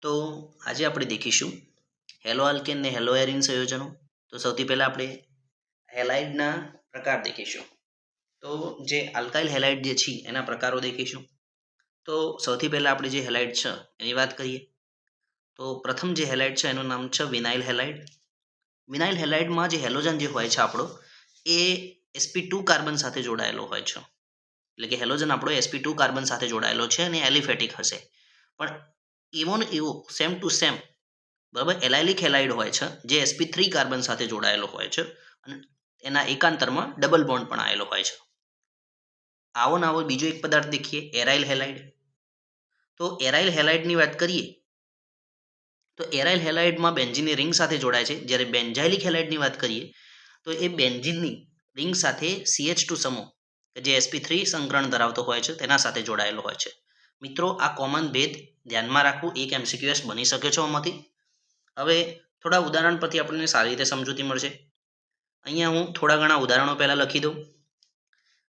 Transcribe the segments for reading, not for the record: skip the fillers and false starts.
તો આજે આપણે દેખીશું હેલો આલ્કેન ને હેલો એરિન સંયોજનો। તો સૌથી પહેલાં આપણે હેલાઇડના પ્રકાર દેખીશું। તો જે આલ્કાઇલ હેલાઇડ જે છે એના પ્રકારો દેખીશું। તો સૌથી પહેલાં આપણે જે હેલાઇડ છે એની વાત કરીએ તો પ્રથમ જે હેલાઇડ છે એનું નામ છે વિનાઇલ હેલાઇડ। વિનાઇલ હેલાઇડમાં જે હેલોજન જે હોય છે આપણો એ sp2 કાર્બન સાથે જોડાયેલો હોય છે, એટલે કે હેલોજન આપણો sp2 કાર્બન સાથે જોડાયેલો છે અને એલિફેટિક હશે, પણ એવો ને એવો સેમ ટુ સેમ બરાબર એલાઇલિક હેલાઇડ હોય છે જે sp3 કાર્બન સાથે જોડાયેલો હોય છે અને એના એકાંતરમાં ડબલ બોન્ડ પણ આવેલો હોય છે। આવો ને આવો બીજો એક પદાર્થ દેખીએ એરાઇલ હેલાઇડ। તો એરાઇલ હેલાઇડની વાત કરીએ તો એરાઇલ હેલાઇડમાં બેન્ઝીનની રિંગ સાથે જોડાય છે, જ્યારે બેન્ઝાઇલિક હેલાઇડની વાત કરીએ તો એ બેન્ઝીનની રિંગ સાથે CH2 સમૂહ કે જે sp3 સંકરણ ધરાવતો હોય છે તેના સાથે જોડાયેલો હોય છે। મિત્રો આ કોમન ભેદ ધ્યાનમાં રાખવું એક MCQS બની શકે છે આમાંથી। હવે થોડા ઉદાહરણ પરથી આપણને સારી રીતે સમજૂતી મળશે। અહીંયા હું થોડા ઘણા ઉદાહરણો પહેલાં લખી દઉં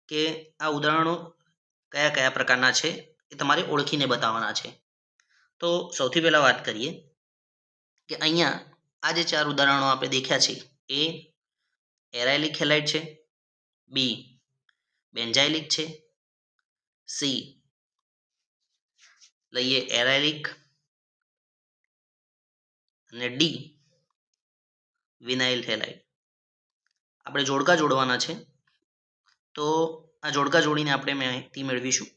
કે આ ઉદાહરણો કયા કયા પ્રકારના છે એ તમારે ઓળખીને બતાવવાના છે। તો સૌથી પહેલાં વાત કરીએ કે અહીંયા આ જે ચાર ઉદાહરણો આપણે દેખ્યા છે એ એરાઇલિક હેલાઇડ છે, બી બેન્ઝાઇલિક છે, સી લઈએ એરાઇલિક અને ડી વિનાઇલ હેલાઇડ। આપણે જોડકા જોડવાના છે, તો આ જોડકા જોડીને આપણે માહિતી મેળવીશું।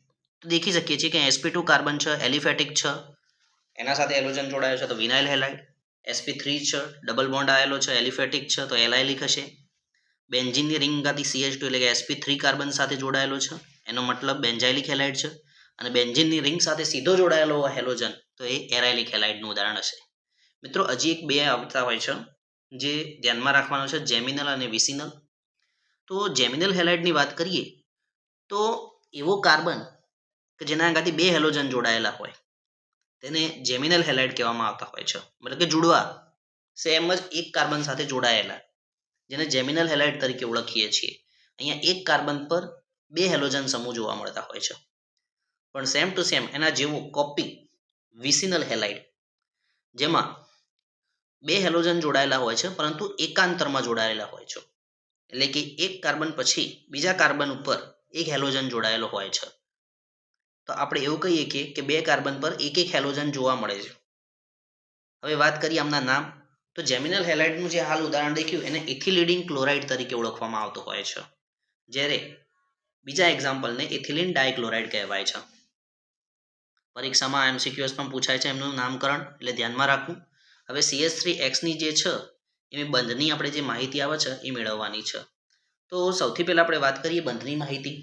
તો દેખી શકીએ છીએ કે sp2 કાર્બન છે એલિફેટિક છે, એના સાથે હેલોજન જોડાયો છે તો વિનાઇલ હેલાઇડ, sp3 છે ડબલ બોન્ડ આવેલો છે એલિફેટિક છે તો એલાઇલિક હશે, બેન્ઝીનની રિંગ ગાતી CH2 એટલે કે sp3 કાર્બન સાથે જોડાયેલો છે એનો મતલબ બેન્ઝાઇલિક હેલાઇડ છે, અને બેન્ઝીનની રિંગ સાથે સીધો જોડાયેલો હેલોજન તો એ એરાઇલિક હેલાઇડનું ઉદાહરણ હશે। મિત્રો હજી એક બે આવતા હોય છે જે ધ્યાનમાં રાખવાનો છે, જેમિનલ અને વિસિનલ। તો જેમિનલ હેલાઇડની વાત કરીએ તો એવો કાર્બન કે જેના આગળથી બે હેલોજન જોડાયેલા હોય તેને જેમિનલ હેલાઇડ કહેવામાં આવતા હોય છે, મતલબ કે જુડવા સેમ જ એક કાર્બન સાથે જોડાયેલા જેને જેમિનલ હેલાઇડ તરીકે ઓળખીએ છીએ। અહીંયા એક કાર્બન પર બે હેલોજન સમૂહ જોવા મળતા હોય છે, પણ સેમ ટુ સેમ એના જેવું કોપી વિસિનલ હેલાઇડ જેમાં બે હેલોજન જોડાયેલા હોય છે પરંતુ એકાંતરમાં જોડાયેલા હોય છે, એટલે કે એક કાર્બન પછી બીજા કાર્બન ઉપર એક હેલોજન જોડાયેલો હોય છે। તો આપણે એવું કહીએ કે બે કાર્બન પર એક એક હેલોજન જોવા મળે છે। હવે વાત કરીએ આમના નામ, તો જેમિનલ હેલાઇડનું જે હાલ ઉદાહરણ દેખ્યું એને ઇથિલિડિન ક્લોરાઇડ તરીકે ઓળખવામાં આવતો હોય છે, જ્યારે બીજા એક્ઝામ્પલને ઇથિલિન ડાયક્લોરાઇડ કહેવાય છે। પરીક્ષામાં MCQS પણ પૂછાય છે એમનું નામકરણ, એટલે ધ્યાનમાં રાખવું। હવે CH3X ની જે છે એ બંધની આપણે જે માહિતી આવે છે એ મેળવવાની છે। તો સૌથી પહેલાં આપણે વાત કરીએ બંધની માહિતી।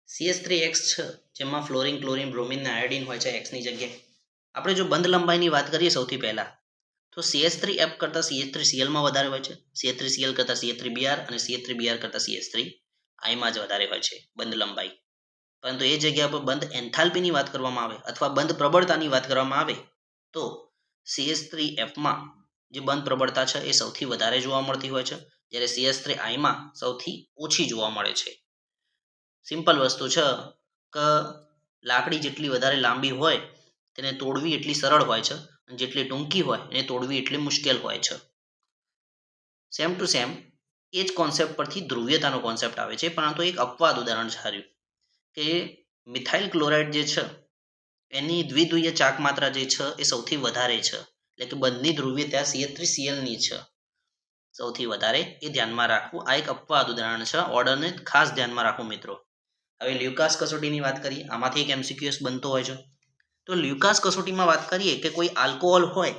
CH3X છે જેમાં ફ્લોરિન ક્લોરિન બ્રોમિન અને આયોડિન હોય છે X ની જગ્યાએ। આપણે જો બંધ લંબાઈની વાત કરીએ સૌથી પહેલાં તો CH3F કરતાં CH3Cl માં વધારે હોય છે, CH3Cl કરતાં CH3Br અને CH3Br કરતાં CH3I માં જ વધારે હોય છે બંધ લંબાઈ। પરંતુ એ જગ્યા પર બંધ એન્થાલ્પીની વાત કરવામાં આવે અથવા બંધ પ્રબળતાની વાત કરવામાં આવે તો CH3F માં જે બંધ પ્રબળતા છે એ સૌથી વધારે જોવા મળતી હોય છે, જ્યારે CH3I માં સૌથી ઓછી જોવા મળે છે। સિમ્પલ વસ્તુ છે કે લાકડી જેટલી વધારે લાંબી હોય તેને તોડવી એટલી સરળ હોય છે અને જેટલી ટૂંકી હોય એને તોડવી એટલી મુશ્કેલ હોય છે। સેમ ટુ સેમ એ જ કોન્સેપ્ટ પરથી ધ્રુવીયતાનો કોન્સેપ્ટ આવે છે, પરંતુ એક અપવાદ ઉદાહરણ સાર્યું કે મિથાઇલ ક્લોરાઇડ જે છે એની દ્વિધ્રુવીય ચાક માત્રા જે છે એ સૌથી વધારે છે, એટલે કે બંધની ધ્રુવીયતા CH3Cl ની છે સૌથી વધારે, એ ધ્યાનમાં રાખવું। આ એક અપવાદ ઉદાહરણ છે, ઓર્ડરને ખાસ ધ્યાનમાં રાખવું મિત્રો। હવે લ્યુકાસ કસોટીની વાત કરીએ, આમાંથી એક MCQS બનતો હોય છે। તો લ્યુકાસ કસોટીમાં વાત કરીએ કે કોઈ આલ્કોહોલ હોય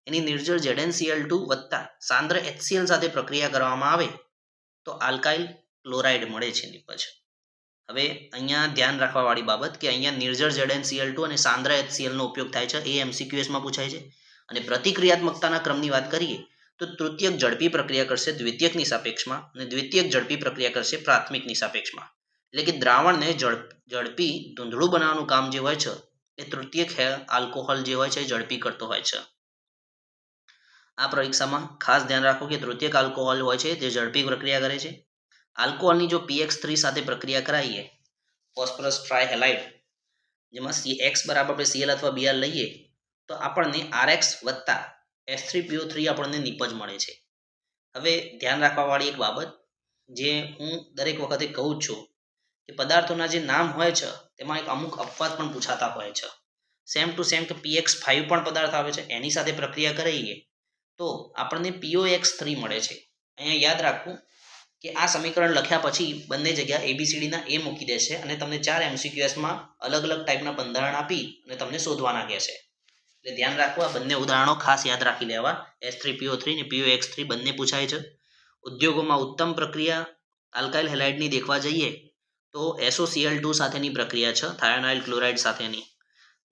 એની નિર્જળ ZnCl2 વત્તા સાંદ્ર HCl સાથે પ્રક્રિયા કરવામાં આવે તો આલ્કાઇલ ક્લોરાઇડ મળે છે નિપજ। હવે અહીંયા ધ્યાન રાખવા વાળી બાબત કે અહીંયા નિર્જળ ZnCl2 અને સાંદ્ર HCl નો ઉપયોગ થાય છે, એ MCQS માં પૂછાય છે। અને પ્રતિક્રિયાત્મકતાના ક્રમની વાત કરીએ તો તૃતીયક ઝડપી પ્રક્રિયા કરશે દ્વિતીયકની સાપેક્ષમાં અને દ્વિતીયક ઝડપી પ્રક્રિયા કરશે પ્રાથમિકની સાપેક્ષમાં, એટલે કે દ્રાવણને ઝડપી ધૂંધળું બનાવવાનું કામ જે હોય છે એ તૃતીયક આલ્કોહોલ જે હોય છે એ ઝડપી કરતો હોય છે। આ પરીક્ષામાં ખાસ ધ્યાન રાખો કે તૃતીયક આલ્કોહોલ હોય છે તે ઝડપી પ્રક્રિયા કરે છે। આલ્કોહોલની જો PX3 સાથે પ્રક્રિયા કરાવીએ ફોસ્ફરસ ટ્રાયહેલાઇડ જેમાં X બરાબર આપણે Cl અથવા Br લઈએ તો આપણને RX વત્તા H3PO3 આપણને નિપજ મળે છે. હવે ધ્યાન રાખવાવાળી એક બાબત જે હું દરેક વખતે કહું છું કે પદાર્થોના જે નામ હોય છે તેમાં એક અમુક અપવાદ પણ પૂછાતા હોય છે. સેમ ટુ સેમ કે PX5 પણ પદાર્થ આવે છે, એની સાથે પ્રક્રિયા કરીએ તો આપણને POX3 મળે છે. અહીંયા યાદ રાખવું કે આ સમીકરણ લખ્યા પછી બંને જગ્યા ABCD ના એ મૂકી દેશે અને તમને 4 MCQSમાં અલગ અલગ ટાઈપના બંધારણ આપી અને તમને શોધવાના કહેશે. એટલે ધ્યાન રાખવું, આ બંને ઉદાહરણો ખાસ યાદ રાખી લેવા. H3PO3 અને POX3 બંને પૂછાય છે. ઉદ્યોગોમાં ઉત્તમ પ્રક્રિયા આલ્કાઇલ હેલાઇડની દેખવા જઈએ તો SOCl2 સાથેની પ્રક્રિયા છે, થાયોનાઇલ ક્લોરાઇડ સાથેની,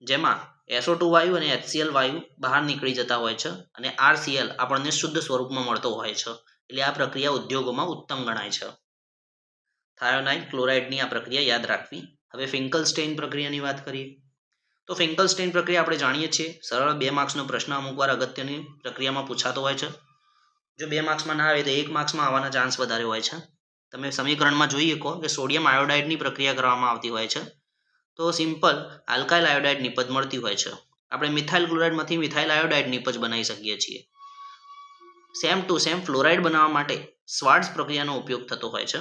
જેમાં SO2 વાયુ અને HCl વાયુ બહાર નીકળી જતા હોય છે અને RCl આપણને શુદ્ધ સ્વરૂપમાં મળતો હોય છે. એટલે આ પ્રક્રિયા ઉદ્યોગોમાં ઉત્તમ ગણાય છે. થાયોનાઇલ ક્લોરાઇડની આ પ્રક્રિયા યાદ રાખવી. હવે ફિંકલસ્ટેઇન પ્રક્રિયાની વાત કરીએ તો ફિંકલસ્ટેઇન પ્રક્રિયા આપણે જાણીએ છીએ, સરળ 2 માર્ક્સનો પ્રશ્ન અમુકવાર અગત્યની પ્રક્રિયામાં પૂછાતો હોય છે. જો 2 માર્ક્સમાં ના આવે તો 1 માર્ક્સમાં આવવાના ચાન્સ વધારે હોય છે. તમે સમીકરણમાં જોઈ શકો કે સોડિયમ આયોડાઇડની પ્રક્રિયા કરવામાં આવતી હોય છે તો સિમ્પલ આલ્કાઇલ આયોડાઇડ નિપજ મળતી હોય છે. આપણે મિથાઇલ ક્લોરાઇડમાંથી મિથાઇલ આયોડાઇડ નિપજ બનાવી શકીએ છીએ. સેમ ટુ સેમ ફ્લોરાઇડ બનાવવા માટે સ્વાર્ટ્ઝ પ્રક્રિયાનો ઉપયોગ થતો હોય છે.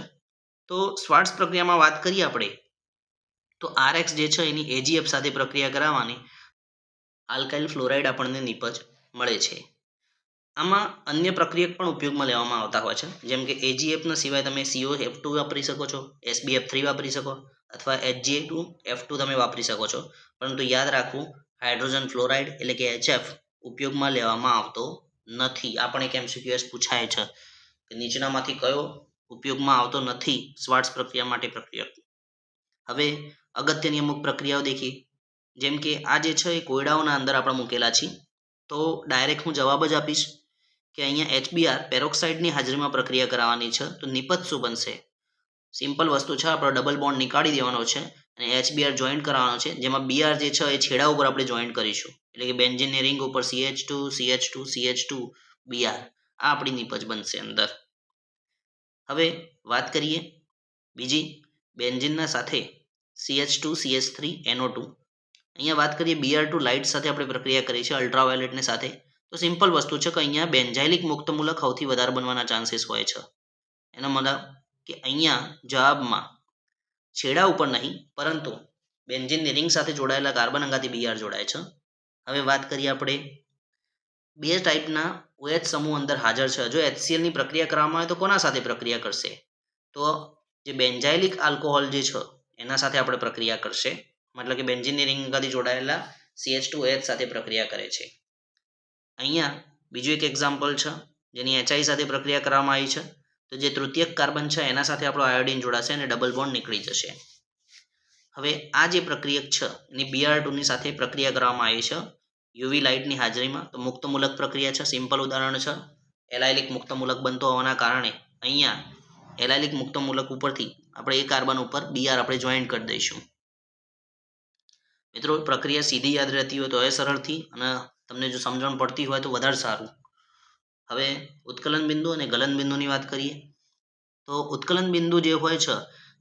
તો સ્વાર્ટ્ઝ પ્રક્રિયામાં વાત કરીએ આપણે તો RX જે છે એની AgF સાથે પ્રક્રિયા કરાવવાની આલ્કાઇલ ફ્લોરાઇડ આપણને નિપજ મળે છે. આમાં અન્ય પ્રક્રિયક પણ ઉપયોગમાં લેવામાં આવતા હોય છે, જેમ કે AgFના સિવાય તમે COF2 વાપરી શકો છો, SbF3 વાપરી શકો અથવા HgA2F2 તમે વાપરી શકો છો. પરંતુ યાદ રાખવું, હાઇડ્રોજન ફ્લોરાઇડ એટલે કે HF ઉપયોગમાં લેવામાં આવતો નથી. આ પણ એક MCQS પૂછાય છે કે નીચેનામાંથી કયો ઉપયોગમાં આવતો નથી સ્વાર્ટ્ઝ પ્રક્રિયા માટે પ્રક્રિયક. હવે અગત્યની અમુક પ્રક્રિયાઓ દેખીએ, જેમ કે આ જે છે એ કોયડાઓના અંદર આપણે મૂકેલા છીએ, તો ડાયરેક્ટ હું જવાબ જ આપીશ કે અહીંયા HBr પેરોક્સાઇડની હાજરીમાં પ્રક્રિયા કરાવવાની છે તો નિપજ શું બનશે? સિમ્પલ વસ્તુ છે, આપણો ડબલ બોન્ડ નીકાળી દેવાનો છે અને HBr જોઈન્ટ કરાવવાનો છે, જેમાં Br જે છે એ છેડા ઉપર આપણે જોઈન્ટ કરીશું, એટલે કે બેન્ઝીનની રિંગ ઉપર CH2 CH2 CH2 Br, આ આપણી નિપજ બનશે અંદર. હવે વાત કરીએ બીજી, બેન્ઝીનના સાથે CH2 CH3 NO2. અહીંયા વાત કરીએ Br2 લાઇટ સાથે આપણે પ્રક્રિયા કરી છે અલ્ટ્રાવાયોલેટની સાથે, તો સિમ્પલ વસ્તુ છે કે અહીંયા બેન્ઝાઇલિક મુક્તમૂલક સૌથી વધારે બનવાના ચાન્સીસ હોય છે. એનો મતલબ કે અહીંયા જવાબમાં છેડા ઉપર નહીં પરંતુ બેન્ઝીનની રિંગ સાથે જોડાયેલા કાર્બન અંગાથી Br જોડાય છે. હવે વાત કરીએ આપણે 2 ટાઈપના OH સમૂહ અંદર હાજર છે. જો HCl ની પ્રક્રિયા કરવામાં આવે તો કોના સાથે પ્રક્રિયા કરશે? તો જે બેન્ઝાઇલિક આલ્કોહોલ જે છે એના સાથે આપણે પ્રક્રિયા કરશે, મતલબ કે બેન્ઝીનની રિંગ અંગાથી જોડાયેલા CH2OH સાથે પ્રક્રિયા કરે છે. અહીંયા બીજું એક એક્ઝામ્પલ છે જેની HI સાથે પ્રક્રિયા કરવામાં આવી છે, તો જે તૃતીયક કાર્બન છે એના સાથે આપણો આયોડિન જોડાશે અને ડબલ બોન્ડ નીકળી જશે. હવે આ જે પ્રક્રિયક છે એની Br2 ની સાથે પ્રક્રિયા કરવામાં આવી છે UV લાઇટની હાજરીમાં, તો મુક્તમૂલક પ્રક્રિયા છે. સિમ્પલ ઉદાહરણ છે, એલાયલિક મુક્તમૂલક બનતો હોવાના કારણે અહીંયા એલાયલિક મુક્તમૂલક ઉપરથી આપણે એ કાર્બન ઉપર Br આપણે જોઈન્ટ કરી દઈશું. મિત્રો, પ્રક્રિયા સીધી યાદ રહેતી હોય તો એ સરળથી, અને તમને જો સમજણ પડતી હોય તો વધારે સારું. હવે ઉત્કલન બિંદુ અને ગલન બિંદુની વાત કરીએ તો ઉત્કલન બિંદુ જે હોય છે,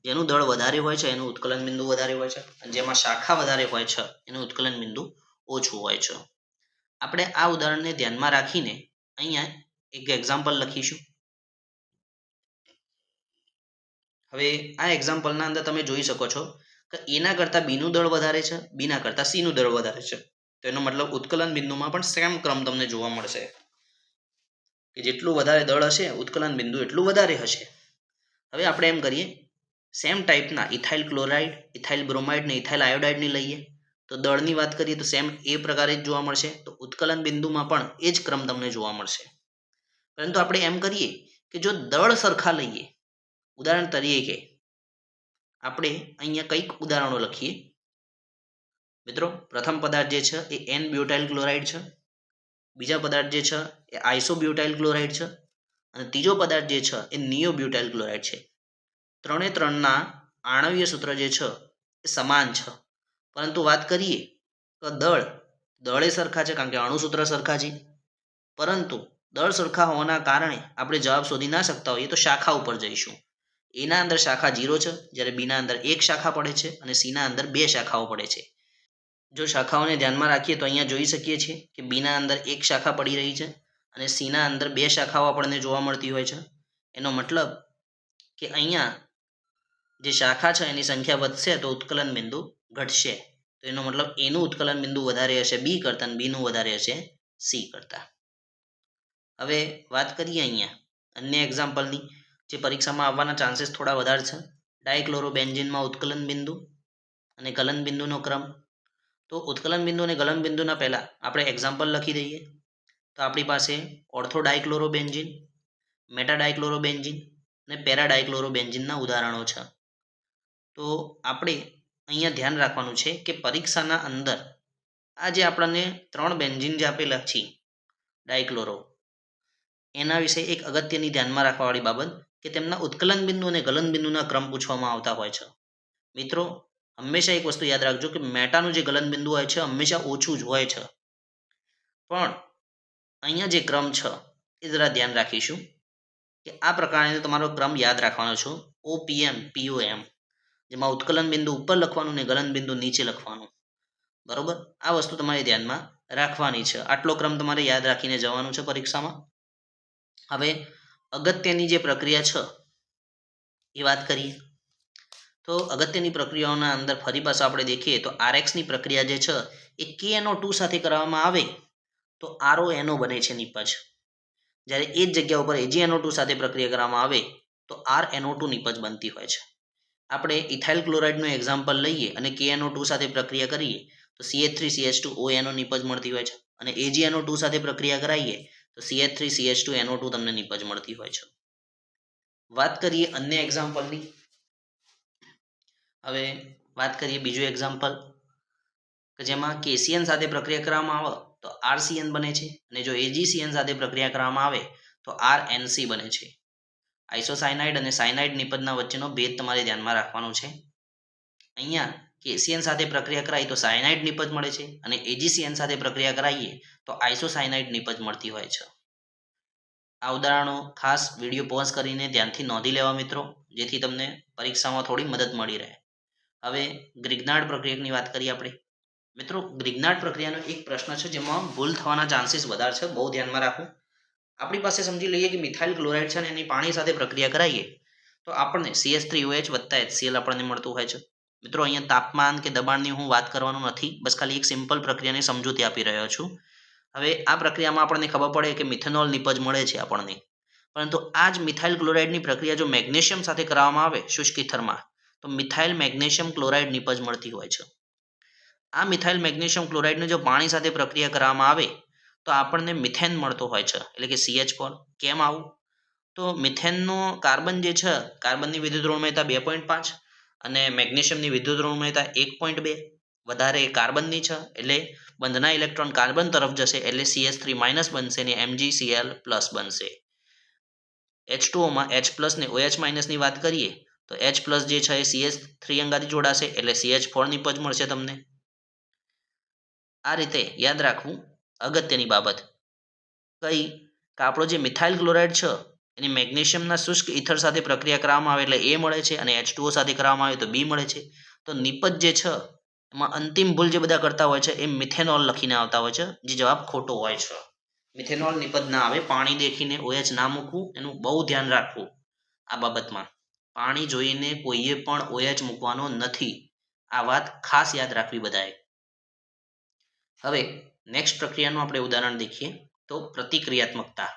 જેનું દળ વધારે હોય છે એનું ઉત્કલન બિંદુ વધારે હોય છે, અને જેમાં શાખા વધારે હોય છે એનું ઉત્કલન બિંદુ ઓછું હોય છે. આપણે આ ઉદાહરણને ધ્યાનમાં રાખીને અહીંયા એક એક્ઝામ્પલ લખીશું. હવે આ એક્ઝામ્પલના અંદર તમે જોઈ શકો છો કે એના કરતાં બીનું દળ વધારે છે, બીના કરતાં સીનું દળ વધારે છે. તો એનો મતલબ ઉત્કલન બિંદુમાં પણ સેમ ક્રમ તમને જોવા મળશે કે જેટલું વધારે દળ હશે ઉત્કલન બિંદુ એટલું વધારે હશે. હવે આપણે એમ કરીએ, સેમ ટાઈપના ઇથાઇલ ક્લોરાઇડ, ઇથાઇલ બ્રોમાઇડ ને ઇથાઇલ આયોડાઇડની લઈએ તો દળની વાત કરીએ તો સેમ એ પ્રકારે જ જોવા મળશે. તો ઉત્કલન બિંદુમાં પણ એ જ ક્રમ તમને જોવા મળશે. પરંતુ આપણે એમ કરીએ કે જો દળ સરખા લઈએ, ઉદાહરણ તરીકે આપણે અહીંયા કંઈક ઉદાહરણો લખીએ. મિત્રો, પ્રથમ પદાર્થ જે છે એ N બ્યુટાઇલ ક્લોરાઇડ છે, બીજા પદાર્થ જે છે એ આઇસોબ્યુટાઇલ ક્લોરાઇડ છે, અને ત્રીજો પદાર્થ જે છે એ નિયોબ્યુટાઇલ ક્લોરાઇડ છે. ત્રણે ત્રણના આણવીય સૂત્ર જે છે એ સમાન છે, પરંતુ વાત કરીએ તો દળે સરખા છે કારણ કે અણુસૂત્ર સરખા છે, પરંતુ દળ સરખા હોવાના કારણે આપણે જવાબ શોધી ના શકતા હોઈએ તો શાખા ઉપર જઈશું. એના અંદર શાખા 0 છે, જ્યારે બીના અંદર 1 શાખા પડે છે અને સીના અંદર 2 શાખાઓ પડે છે. જો શાખાઓને ધ્યાનમાં રાખીએ તો અહીંયા જોઈ શકીએ છીએ કે બીના અંદર એક શાખા પડી રહી છે અને સીના અંદર 2 શાખાઓ આપણને જોવા મળતી હોય છે. એનો મતલબ કે અહીંયા જે શાખા છે એની સંખ્યા વધશે તો ઉત્કલન બિંદુ ઘટશે. તો એનો મતલબ એનું ઉત્કલન બિંદુ વધારે હશે બી કરતાં અને બીનું વધારે હશે સી કરતાં. હવે વાત કરીએ અહીંયા અન્ય એક્ઝામ્પલની જે પરીક્ષામાં આવવાના ચાન્સીસ થોડા વધારે છે. ડાયક્લોરોબેન્ઝીનમાં ઉત્કલન બિંદુ અને ગલન બિંદુનો ક્રમ. તો ઉત્કલન બિંદુ અને ગલન બિંદુના પહેલાં આપણે એક્ઝામ્પલ લખી દઈએ. તો આપણી પાસે ઓર્થો ડાયક્લોરોબેન્ઝીન, મેટા ડાયક્લોરોબેન્ઝીન અને પેરા ડાયક્લોરોબેન્ઝીનના ઉદાહરણો છે. તો આપણે અહીંયા ધ્યાન રાખવાનું છે કે પરીક્ષાના અંદર આ જે આપણને 3 બેન્ઝીન જે આપેલા છે ડાયક્લોરો, એના વિશે એક અગત્યની ધ્યાનમાં રાખવાવાળી બાબત કે તેમના ઉત્કલન બિંદુ અને ગલન બિંદુના ક્રમ પૂછવામાં આવતા હોય છે. મિત્રો હંમેશા એક વસ્તુ યાદ રાખજો કે મેટાનું જે ગલન બિંદુ હોય છે હંમેશા ઓછું જ હોય છે, પણ અહીંયા જે ક્રમ છે એ જરા ધ્યાન રાખીશું કે આ પ્રકારે તમારો ક્રમ યાદ રાખવાનો છો. OPM POM, જેમાં ઉત્કલન બિંદુ ઉપર લખવાનું ને ગલન બિંદુ નીચે લખવાનું. બરોબર, આ વસ્તુ તમારે ધ્યાનમાં રાખવાની છે. આટલો ક્રમ તમારે યાદ રાખીને જવાનું છે પરીક્ષામાં. હવે અગત્યની જે પ્રક્રિયા છે એ વાત કરીએ. તો અગત્યની પ્રક્રિયાઓના અંદર ફરી પાછું આપણે દેખીએ તો RXની પ્રક્રિયા જે છે એ KNO2 સાથે કરવામાં આવે તો RONO બને છે નિપજ. જ્યારે એ જ જગ્યા ઉપર AgNO2 સાથે પ્રક્રિયા કરવામાં આવે તો RNO2 નિપજ બનતી હોય છે. આપણે ઇથાઇલ ક્લોરાઇડનું એક્ઝામ્પલ લઈએ અને KNO2 સાથે પ્રક્રિયા કરીએ તો CH3CH2ONO નિપજ મળતી હોય છે, અને AgNO2 સાથે પ્રક્રિયા કરાવીએ તો CH3CH2NO2 તમને નિપજ મળતી હોય છે. વાત કરીએ અન્ય એક્ઝામ્પલની. હવે વાત કરીએ બીજું એક્ઝામ્પલ કે જેમાં KCN સાથે પ્રક્રિયા કરવામાં આવે તો RCN બને છે, અને જો AgCN સાથે પ્રક્રિયા કરવામાં આવે તો RNC બને છે. આઇસોસાયનાઇડ અને સાયનાઇડ નિપજના વચ્ચેનો ભેદ તમારે ધ્યાનમાં રાખવાનો છે. અહીંયા KCN સાથે પ્રક્રિયા કરાય તો સાયનાઇડ નિપજ મળે છે, અને AgCN સાથે પ્રક્રિયા કરાવીએ તો આઇસોસાયનાઇડ નિપજ મળતી હોય છે. આ ઉદાહરણો ખાસ વિડીયો પોઝ કરીને ધ્યાનથી નોંધી લેવા મિત્રો, જેથી તમને પરીક્ષામાં થોડી મદદ મળી રહે. હવે ગ્રિગ્નાર્ડ પ્રક્રિયકની વાત કરીએ આપણે. મિત્રો ગ્રિગ્નાર્ડ પ્રક્રિયાનો એક પ્રશ્ન છે જેમાં ભૂલ થવાના ચાન્સીસ વધારે છે, બહુ ધ્યાનમાં રાખવું. આપણી પાસે સમજી લઈએ કે મિથાઇલ ક્લોરાઇડ છે અને એની પાણી સાથે પ્રક્રિયા કરાવીએ તો આપણને CH3OH વત્તા HCl આપણને મળતું હોય છે. મિત્રો અહીંયા તાપમાન કે દબાણની હું વાત કરવાનો નથી, બસ ખાલી એક સિમ્પલ પ્રક્રિયાની સમજૂતી આપી રહ્યો છું. હવે આ પ્રક્રિયામાં આપણને ખબર પડે કે મિથેનોલ નિપજ મળે છે આપણને, પરંતુ આ જ મિથાઇલ ક્લોરાઇડની પ્રક્રિયા જો મેગ્નેશિયમ સાથે કરવામાં આવે શુષ્ક ઇથરમાં તો મિથાઇલ મેગ્નેશિયમ ક્લોરાઇડ નિપજ મળતી હોય છે. આ મિથાઇલ મેગ્નેશિયમ ક્લોરાઇડને જો પાણી સાથે પ્રક્રિયા કરવામાં આવે તો આપણને મિથેન મળતો હોય છે, એટલે કે CH4. કેમ આવું? તો મિથેનનો કાર્બન જે છે, કાર્બનની વિદ્યુત ઋણમયતા 2.5 અને મેગ્નેશિયમની વિદ્યુત ઋણમયતા 1.2 વધારે કાર્બનની છે, એટલે બંધના ઇલેક્ટ્રોન કાર્બન તરફ જશે એટલે CH3 માઇનસ બનશે ને MgCl પ્લસ બનશે. H2Oમાં H પ્લસ ને OH માઇનસની વાત કરીએ તો H પ્લસ જે છે એ CH3 અંગાથી જોડાશે એટલે CH4 નિપજ મળશે તમને. આ રીતે યાદ રાખવું અગત્યની બાબત કઈ કે આપણો જે મિથાઇલ ક્લોરાઇડ છે એની મેગ્નેશિયમના શુષ્ક ઇથર સાથે પ્રક્રિયા કરવામાં આવે એટલે A મળે છે, અને H2O સાથે કરવામાં આવે તો B મળે છે. તો નિપજ જે છે એમાં અંતિમ ભૂલ જે બધા કરતા હોય છે એ મિથેનોલ લખીને આવતા હોય છે, જે જવાબ ખોટો હોય છે. મિથેનોલ નિપજ ના આવે, પાણી દેખીને OH ના મૂકવું, એનું બહુ ધ્યાન રાખવું. આ બાબતમાં પાણી જોઈને કોઈએ પણ OH મૂકવાનો નથી, આ વાત ખાસ યાદ રાખવી બધાએ. હવે નેક્સ્ટ પ્રક્રિયાનું આપણે ઉદાહરણ દેખીએ તો પ્રતિક્રિયાત્મકતા.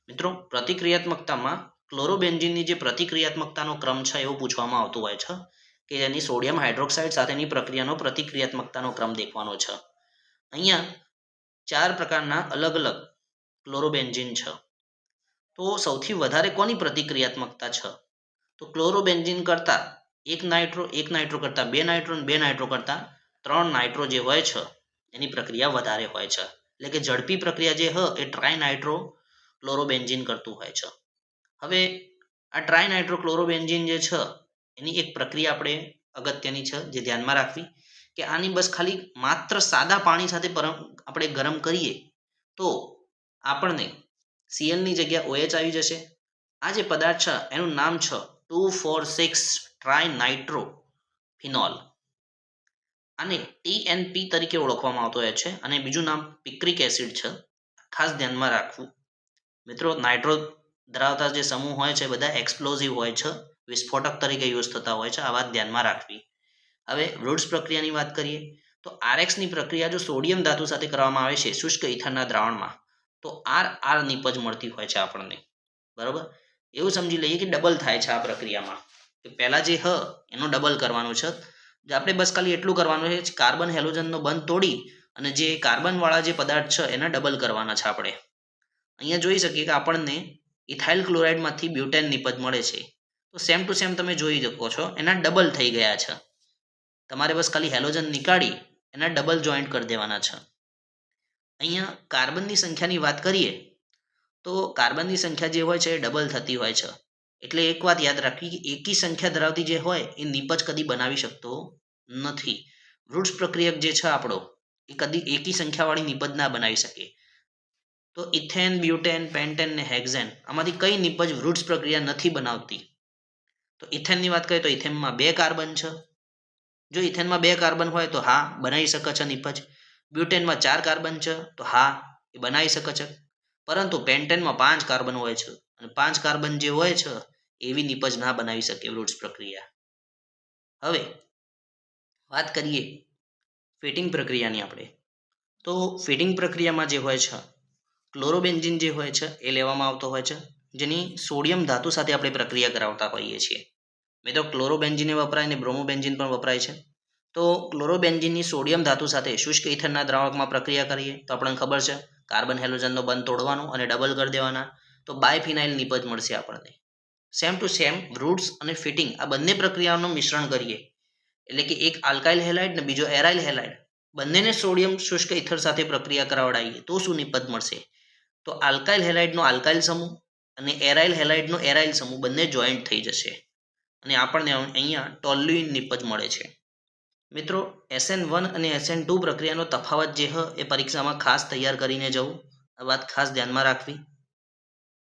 મિત્રો પ્રતિક્રિયાત્મકતામાં ક્લોરોબેન્ઝીનની જે પ્રતિક્રિયાત્મકતાનો ક્રમ છે એવું પૂછવામાં આવતું હોય છે કે જેની સોડિયમ હાઇડ્રોક્સાઇડ સાથેની પ્રક્રિયાનો પ્રતિક્રિયાત્મકતાનો ક્રમ દેખવાનો છે. અહીંયા 4 પ્રકારના અલગ અલગ ક્લોરોબેન્ઝીન છે. તો સૌથી વધારે કોની પ્રતિક્રિયાત્મકતા છે? તો ક્લોરોબેન્ઝીન કરતાં એક નાઇટ્રો કરતાં 2 નાઇટ્રો અને 2 નાઇટ્રો કરતાં 3 નાઇટ્રો જે હોય છે એની પ્રક્રિયા વધારે હોય છે. એટલે કે ઝડપી પ્રક્રિયા જે એ ટ્રાયનાઇટ્રો ક્લોરોબેન્ઝીન કરતું હોય છે. હવે આ ટ્રાયનાઇટ્રો ક્લોરોબેન્ઝીન જે છે એની એક પ્રક્રિયા આપણે અગત્યની છે જે ધ્યાનમાં રાખવી કે આની બસ ખાલી માત્ર સાદા પાણી સાથે આપણે ગરમ કરીએ તો આપણને Cl ની જગ્યા OH આવી જશે. આ જે પદાર્થ છે એનું નામ છે 2,4,6 ટ્રાયનાઇટ્રો ફિનોલ. આને TNP તરીકે ઓળખવામાં આવતો હોય છે અને બીજું નામ પિક્રિક એસિડ છે. ખાસ ધ્યાનમાં રાખવું મિત્રો. નાઇટ્રો ધરાવતા જે સમૂહ હોય છે બધા એક્સપ્લોઝિવ હોય છે, વિસ્ફોટક તરીકે યુઝ થતા હોય છે. આ વાત ધ્યાનમાં રાખવી. હવે વુડ્સ પ્રક્રિયાની વાત કરીએ તો આરએક્સની પ્રક્રિયા જો સોડિયમ ધાતુ સાથે કરવામાં આવે છે શુષ્ક ઇથરના દ્રાવણમાં, તો આર નિપજ મળતી હોય છે આપણને. બરાબર, એવું સમજી લઈએ કે ડબલ થાય છે આ પ્રક્રિયામાં, કે પહેલા જે એનું ડબલ કરવાનું છે. આપણે બસ ખાલી એટલું કરવાનું છે, કાર્બન હેલોજનનો બંધ તોડી અને જે કાર્બન વાળા જે પદાર્થ છે એના ડબલ કરવાના છે આપણે. અહીંયા જોઈ શકીએ કે આપણને ઇથાઇલ ક્લોરાઇડમાંથી બ્યુટેન નિપજ મળે છે. તો સેમ ટુ સેમ તમે જોઈ શકો છો એના ડબલ થઈ ગયા છે. તમારે બસ ખાલી હેલોજન નીકાળી એના ડબલ જોઈન્ટ કરી દેવાના છે. અહીંયા કાર્બનની સંખ્યાની વાત કરીએ તો કાર્બનની સંખ્યા જે હોય છે એ ડબલ થતી હોય છે. એટલે એક વાત યાદ રાખવી કે એકી સંખ્યા ધરાવતી જે હોય એ નિપજ કદી બનાવી શકતો નથી. વૃક્ષ પ્રક્રિયક જે છે આપણો એ કદી એકી સંખ્યાવાળી નિપજ ના બનાવી શકે. તો ઇથેન, બ્યુટેન, પેન્ટેન ને હેક્ઝેન આમાંથી કઈ નિપજ વૃક્ષ પ્રક્રિયા નથી બનાવતી? તો ઇથેનની વાત કરીએ તો ઇથેનમાં 2 કાર્બન છે. જો ઇથેનમાં 2 કાર્બન હોય તો હા બનાવી શકે છે નિપજ. બ્યુટેનમાં 4 કાર્બન છે તો હા એ બનાવી શકે છે. પરંતુ પેન્ટેનમાં 5 કાર્બન હોય છે અને 5 કાર્બન જે હોય છે એવી નિપજ ના બનાવી શકે વૃક્ષ પ્રક્રિયા. હવે વાત કરીએ ફિટિંગ પ્રક્રિયાની આપણે, તો ફિટિંગ પ્રક્રિયામાં જે હોય છે ક્લોરોબેન્ઝીન જે હોય છે એ લેવામાં આવતો હોય છે, જેની સોડિયમ ધાતુ સાથે આપણે પ્રક્રિયા કરાવતા હોઈએ છીએ. મિત્રો ક્લોરોબેન્ઝીન વપરાય અને બ્રોમોબેન્ઝીન પણ વપરાય છે. તો ક્લોરોબેન્ઝીનની સોડિયમ ધાતુ સાથે શુષ્ક ઇથરના દ્રાવકમાં પ્રક્રિયા કરીએ તો આપણને ખબર છે કાર્બન હેલોજનનો બંધ તોડવાનો અને ડબલ કરી દેવાના, તો બાયફિનાઇલ નિપજ મળશે આપણને. સેમ ટુ સેમ વૃટ્સ અને ફિટિંગ આ બંને પ્રક્રિયાઓનું મિશ્રણ કરીએ એટલે કે એક આલ્કાઇલ હેલાઇડ ને બીજો એરાઇલ હેલાઇડ, બંનેને સોડિયમ શુષ્ક ઇથર સાથે પ્રક્રિયા કરાવડાવીએ તો શું નિપજ મળશે? તો આલ્કાઇલ હેલાઇડનો આલ્કાઇલ સમૂહ અને એરાઇલ હેલાઇડનો એરાઇલ સમૂહ બંને જોઈન્ટ થઈ જશે અને આપણને અહીંયા ટોલ્યુઇન નિપજ મળે છે. મિત્રો SN1 અને SN2 પ્રક્રિયાનો તફાવત જે એ પરીક્ષામાં ખાસ તૈયાર કરીને જવું, આ વાત ખાસ ધ્યાનમાં રાખવી.